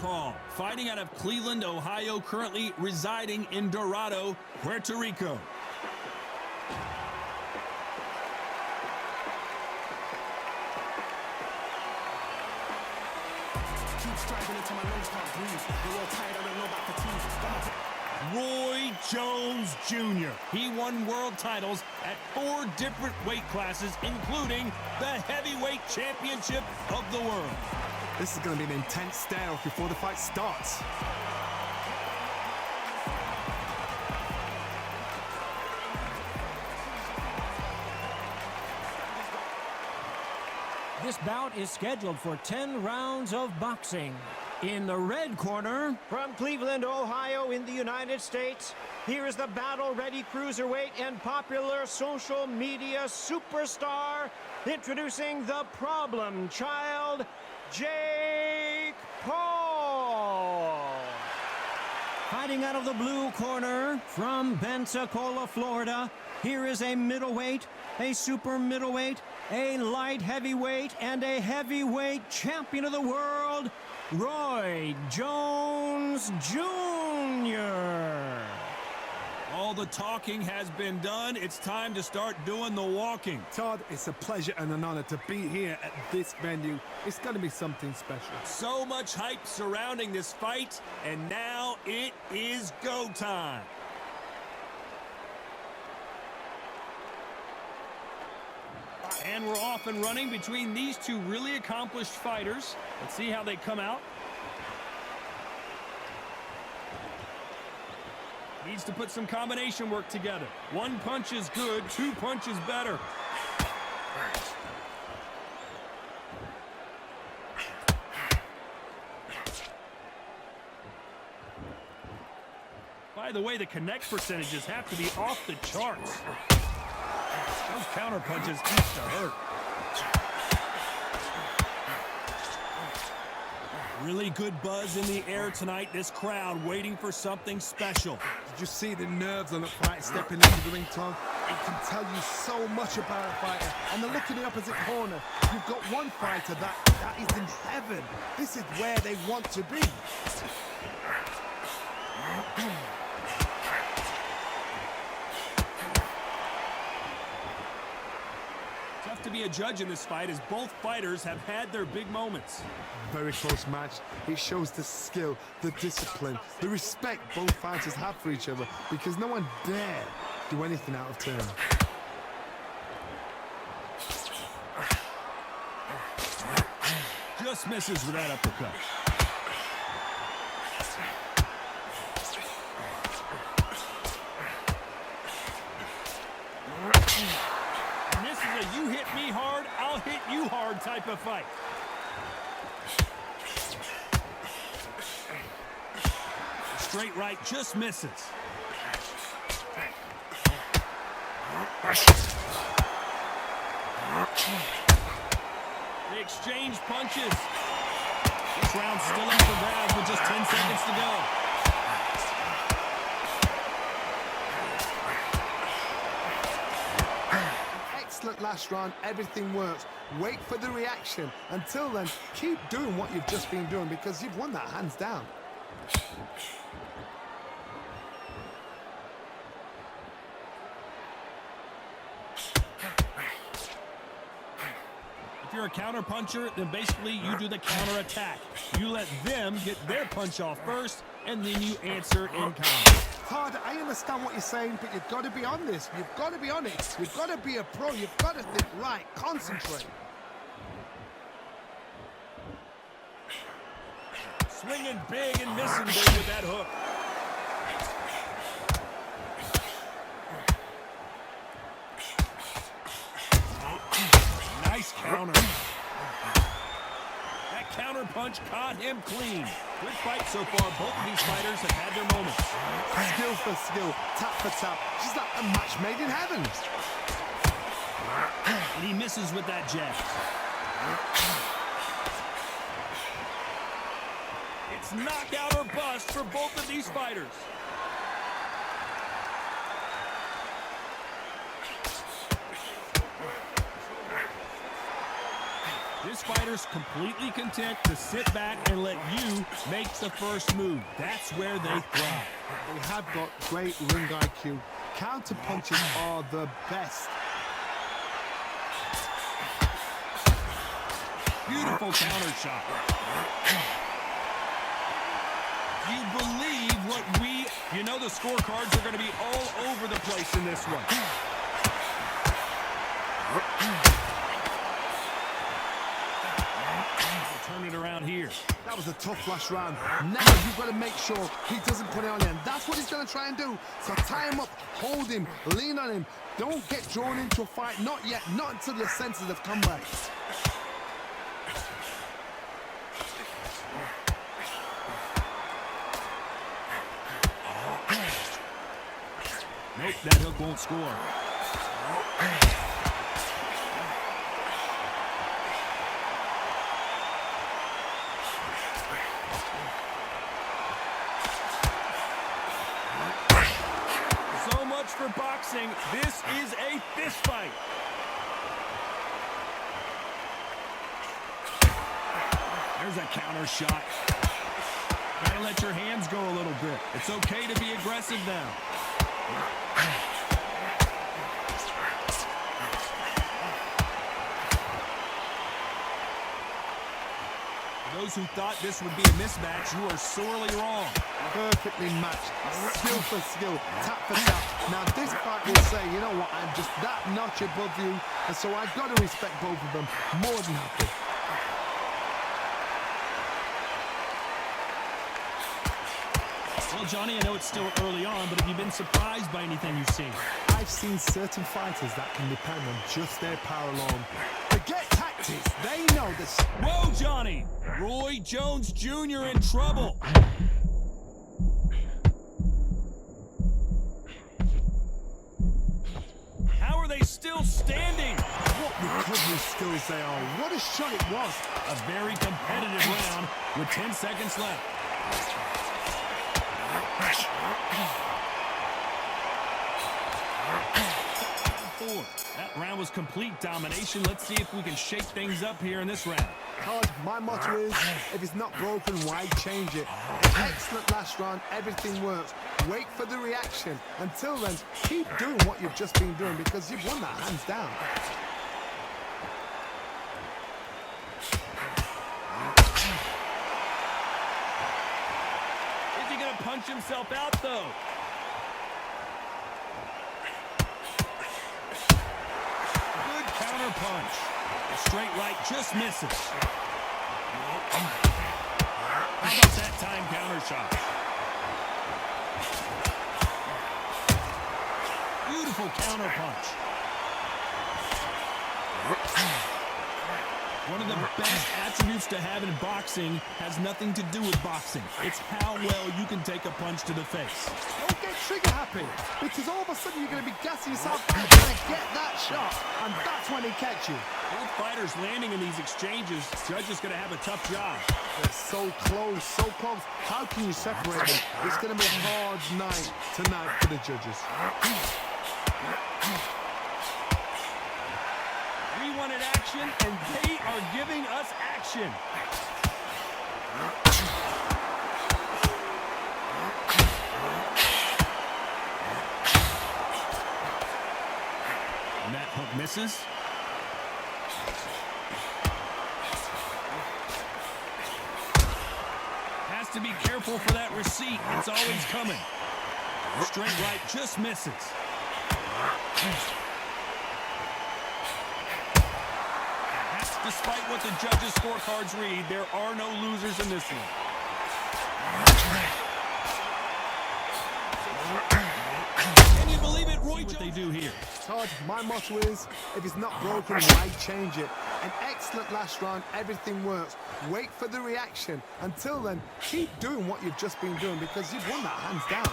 Southpaw, fighting out of Cleveland, Ohio, currently residing in Dorado, Puerto Rico. Keep striving until my lungs can't breathe. They're all tired, I don't know about fatigue. Roy Jones Jr. He won world titles at 4 different weight classes, including the heavyweight championship of the world. This is going to be an intense standoff before the fight starts. This bout is scheduled for 10 rounds of boxing. In the red corner, from Cleveland, Ohio, in the United States, here is the battle-ready cruiserweight and popular social media superstar, introducing the problem child, Jake Paul. Fighting out of the blue corner, from Pensacola, Florida, here is a middleweight, a super middleweight, a light heavyweight, and a heavyweight champion of the world, Roy Jones Jr. All the talking has been done. It's time to start doing the walking. Todd, it's a pleasure and an honor to be here at this venue. It's going to be something special. So much hype surrounding this fight, and now it is go time. And we're off and running between these two really accomplished fighters. Let's see how they come out. Needs to put some combination work together. 1 punch is good, 2 punches better. By the way, the connect percentages have to be off the charts. Those counter punches used to hurt. Really good buzz in the air tonight. This crowd waiting for something special. Did you see the nerves on the fight stepping into the ring, Tom? It can tell you so much about a fighter. And the look in the opposite corner. You've got one fighter that is in heaven. This is where they want to be. Tough to be a judge in this fight as both fighters have had their big moments. Very close match. It shows the skill, the discipline, the respect both fighters have for each other, because no one dare do anything out of turn. Just misses with that uppercut. And this is a you hit me hard, I'll hit you hard type of fight. Straight right just misses. They exchange punches. This round's still in for grabs with just 10 seconds to go. Excellent last round. Everything works. Wait for the reaction. Until then, keep doing what you've just been doing, because you've won that hands down. If you're a counter puncher, then basically you do the counter attack. You let them get their punch off first, and then you answer in kind. Todd, I understand what you're saying, but you've got to be on this. You've got to be on it. You've got to be a pro. You've got to think right. Concentrate. Swinging big and missing big with that hook. Nice counter. That counter punch caught him clean. Good fight so far. Both of these fighters have had their moments. Skill for skill, tap for tap. Just like a match made in heaven. And he misses with that jab. It's knockout or bust for both of these fighters. This Most fighters completely content to sit back and let you make the first move. That's where they thrive. They have got great ring IQ. Counter punches are the best. Beautiful counter shot. You believe what you know the scorecards are going to be all over the place in this one. Turn it around here. That was a tough last round. Now you've got to make sure he doesn't put it on you. And that's what he's going to try and do. So tie him up, hold him, lean on him. Don't get drawn into a fight. Not yet. Not until your senses have come back. Nope, that hook won't score. So much for boxing. This is a fist fight. There's a counter shot. Gotta let your hands go a little bit. It's okay to be aggressive now. Those who thought this would be a mismatch, you are sorely wrong. Perfectly matched. Skill for skill, tap for tap. Now this fight will say, you know what, I'm just that notch above you, and so I've got to respect both of them. More than happy. Well, Johnny, I know it's still early on, but have you been surprised by anything you've seen? I've seen certain fighters that can depend on just their power alone. Forget tactics, they know this. Whoa, Johnny! Roy Jones Jr. in trouble. How are they still standing? What recovery skills they are. What a shot it was. A very competitive round with 10 seconds left. That round was complete domination. Let's see if we can shake things up here in this round. Todd, my motto is, if it's not broken, why change it? Excellent last round, everything works. Wait for the reaction. Until then, keep doing what you've just been doing because you've won that hands down. Is he going to punch himself out, though? Counter punch. A straight right just misses. How about that time counter shot? Beautiful counter punch. One of the best attributes to have in boxing has nothing to do with boxing. It's how well you can take a punch to the face. Don't get trigger happy, because all of a sudden you're going to be gassing yourself and trying to get that shot, and that's when he catch you. Both fighters landing in these exchanges, judge is going to have a tough job. They're so close, so close. How can you separate them? It's going to be a hard night tonight for the judges. We wanted action, and they are giving us action. And that hook misses. Has to be careful for that receipt. It's always coming. Straight right just misses. Despite what the judges' scorecards read, there are no losers in this one. Can you believe it, Roy? What they do here? Todd, my motto is, if it's not broken, why change it? An excellent last round, everything works. Wait for the reaction. Until then, keep doing what you've just been doing because you've won that hands down.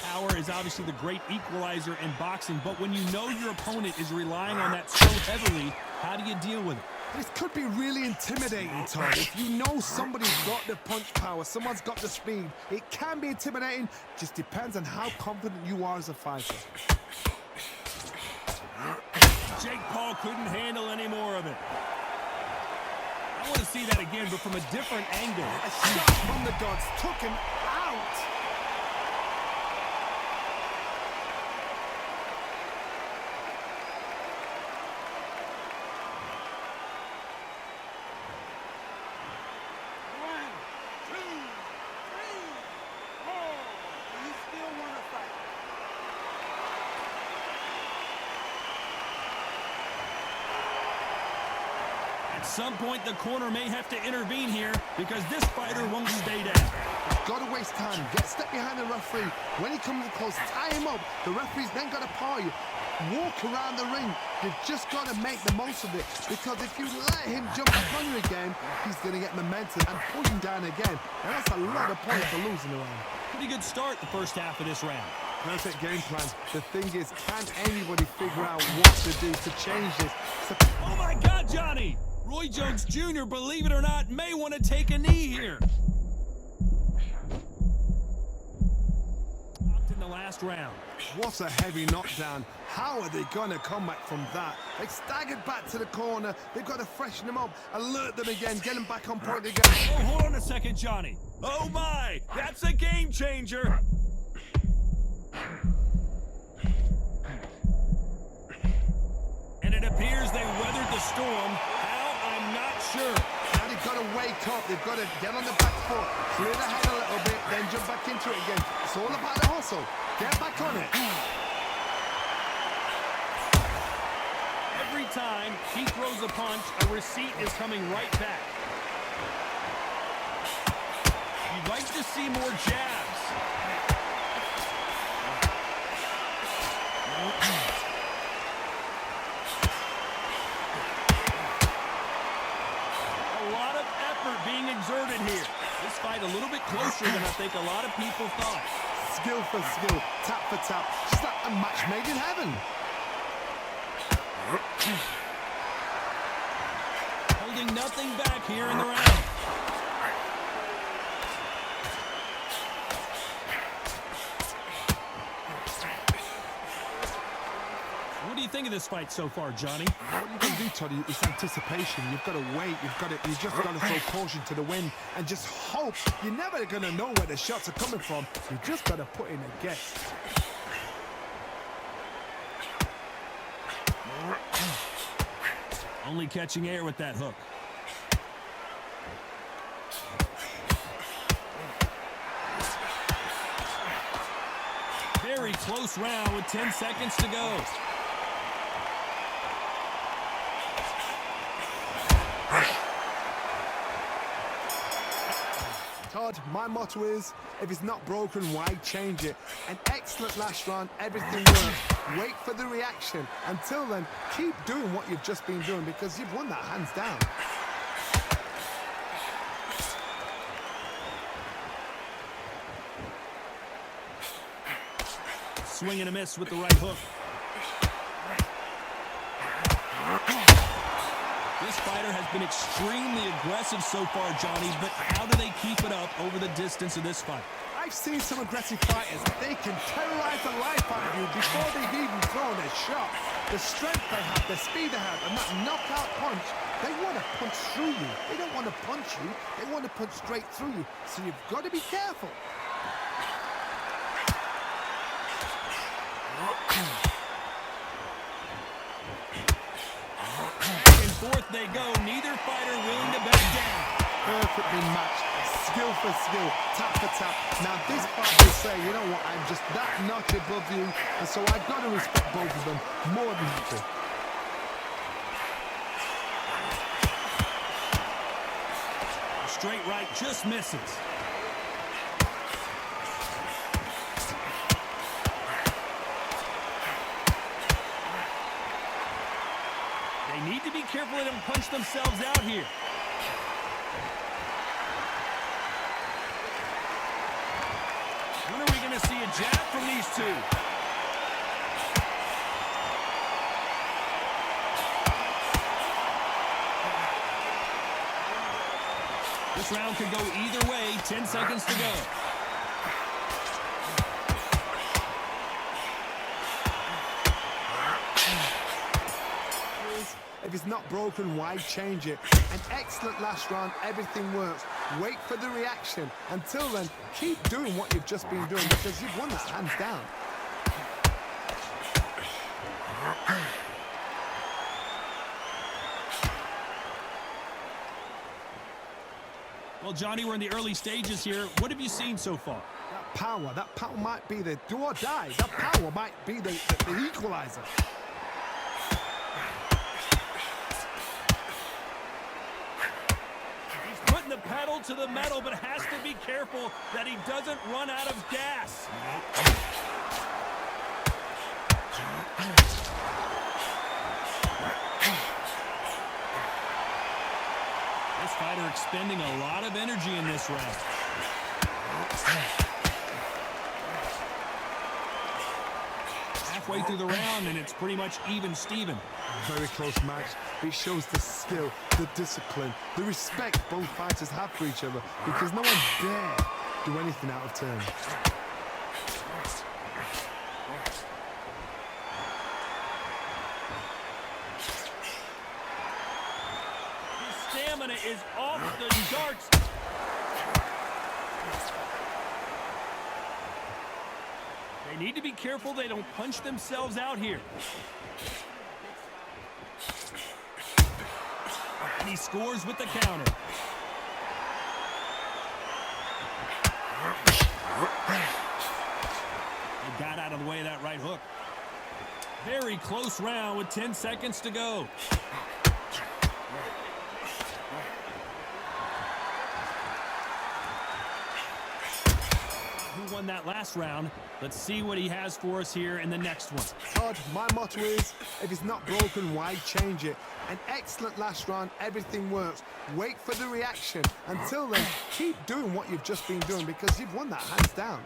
Power is obviously the great equalizer in boxing, but when you know your opponent is relying on that so heavily, how do you deal with it? This could be really intimidating, Todd. If you know somebody's got the punch power, someone's got the speed, it can be intimidating. Just depends on how confident you are as a fighter. Jake Paul couldn't handle any more of it. I want to see that again, but from a different angle. A shot from the gods took him out. At some point, the corner may have to intervene here because this fighter won't stay down. Got to waste time. Get a step behind the referee. When he comes close, tie him up. The referee's then got to paw you. Walk around the ring. You've just got to make the most of it, because if you let him jump back on you again, he's going to get momentum and pull you down again. And that's a lot of points for losing the round. Pretty good start the first half of this round. Perfect game plan. The thing is, can anybody figure out what to do to change this? Oh my God, Johnny! Roy Jones Jr., believe it or not, may want to take a knee here. In the last round. What a heavy knockdown. How are they going to come back from that? They staggered back to the corner. They've got to freshen them up, alert them again, get them back on point again. Oh, hold on a second, Johnny. Oh my, that's a game changer. And it appears they weathered the storm. How? I'm not sure. Now they've got to wake up. They've got to get on the back foot, clear the head a little bit, then jump back into it again. It's all about the hustle. Get back on it. Every time he throws a punch, a receipt is coming right back. You'd like to see more jabs. A lot of effort being exerted here. This fight a little bit closer than I think a lot of people thought. Skill for skill, tap for tap. Just like a match made in heaven. Holding nothing back here in the round. What do you think of this fight so far, Johnny? What you can do, Toddy, is anticipation. You've got to wait. You just got to throw caution to the wind and just hope. You're never going to know where the shots are coming from. You just got to put in a guess. Only catching air with that hook. Very close round with 10 seconds to go. Todd, my motto is, if it's not broken, why change it? An excellent last round, everything worked. Wait for the reaction. Until then, keep doing what you've just been doing, because you've won that hands down. Swing and a miss with the right hook. This fighter has been extremely aggressive so far, Johnny, but how do they keep it up over the distance of this fight? I've seen some aggressive fighters. They can terrorize the life out of you before they've even thrown a shot. The strength they have, the speed they have, and that knockout punch, they want to punch through you. They don't want to punch you. They want to punch straight through you. So you've got to be careful. Forth they go, neither fighter willing to back down. Perfectly matched, skill for skill, tap for tap. Now this fighter will say, you know what, I'm just that notch above you, and so I've got to respect both of them more than you do. Straight right just misses. They need to be careful let them punch themselves out here. When are we going to see a jab from these two? This round could go either way. 10 seconds to go. If it's not broken, why change it? An excellent last round, everything works. Wait for the reaction. Until then, keep doing what you've just been doing because you've won that hands down. Well, Johnny, we're in the early stages here. What have you seen so far? That power might be the do or die. That power might be the equalizer. The pedal to the metal, but has to be careful that he doesn't run out of gas. This fighter expending a lot of energy in this round. Halfway through the round, and it's pretty much even-steven. Very close match. It shows the skill, the discipline, the respect both fighters have for each other because no one dare do anything out of turn. His stamina is off the charts. They need to be careful they don't punch themselves out here. And he scores with the counter. He got out of the way of that right hook. Very close round with 10 seconds to go. Who won that last round? Let's see what he has for us here in the next one. Todd, my motto is, if it's not broken, why change it? An excellent last round, everything works. Wait for the reaction. Until then, keep doing what you've just been doing because you've won that hands down.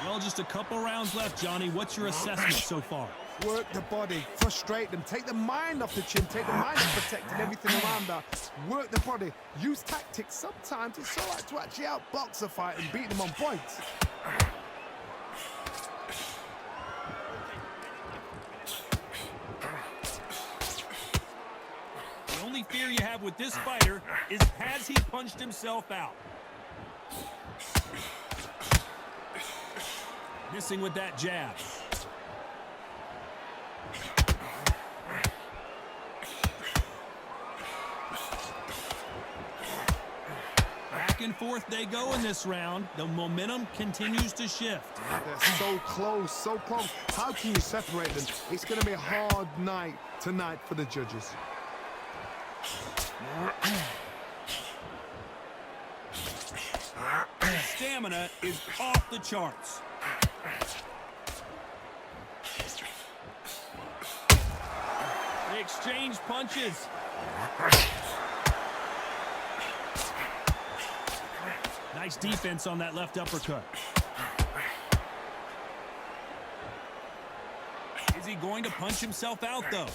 Well, just a couple rounds left, Johnny. What's your assessment so far? Work the body, frustrate them, take the mind off the chin, take the mind off protecting everything around that. Work the body, use tactics. Sometimes it's so hard to actually outbox a fight and beat them on points. The only fear you have with this fighter is has he punched himself out? Missing with that jab. Back and forth they go in this round. The momentum continues to shift. They're so close, so close. How can you separate them? It's going to be a hard night tonight for the judges. Stamina is off the charts. They exchange punches. Nice defense on that left uppercut. Is he going to punch himself out, though?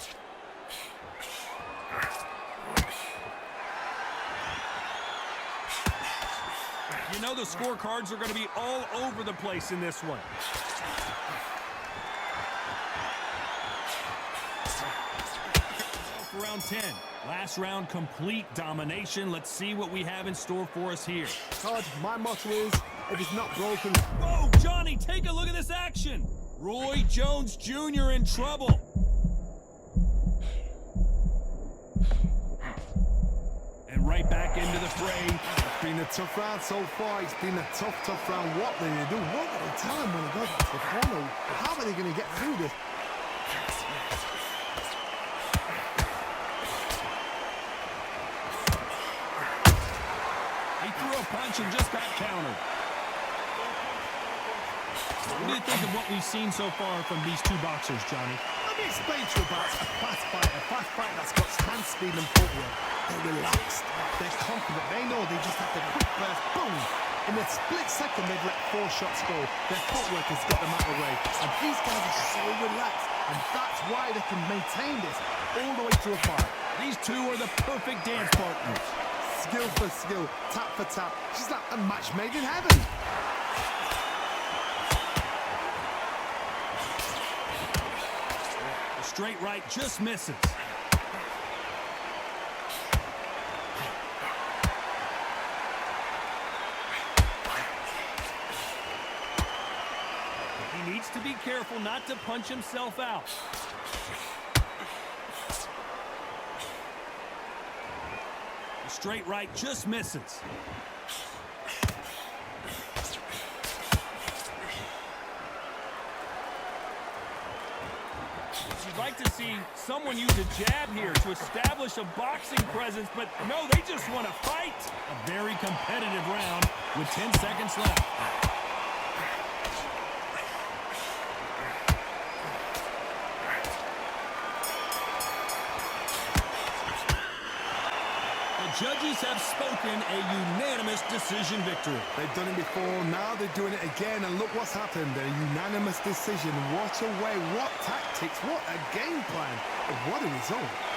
You know the scorecards are going to be all over the place in this one. For round 10. Last round, complete domination. Let's see what we have in store for us here. Todd, my motto is, if it's not broken... Oh, Johnny, take a look at this action. Roy Jones Jr. in trouble. And right back into the fray. It's been a tough round so far. It's been a tough round. What are they going to do? What are they telling when they go to the corner? How are they going to get through this? He threw a punch and just got countered. What do you think of what we've seen so far from these two boxers, Johnny? Let me explain to you about a fast fighter that's got hand speed and footwork. They're relaxed, they're confident, they know they just have to quick burst, boom! In a split second, they've let 4 shots go. Their footwork has got them out of the way. And these guys are so relaxed, and that's why they can maintain this all the way to a fight. These two are the perfect dance partners. Skill for skill, tap for tap. She's like a match made in heaven. The straight right just misses. He needs to be careful not to punch himself out. The straight right just misses. You'd like to see someone use a jab here to establish a boxing presence, but no, they just want to fight. A very competitive round with 10 seconds left. The judges have spoken, a unanimous decision victory. They've done it before, now they're doing it again, and look what's happened. A unanimous decision. What a way, what tactics, what a game plan. What a result.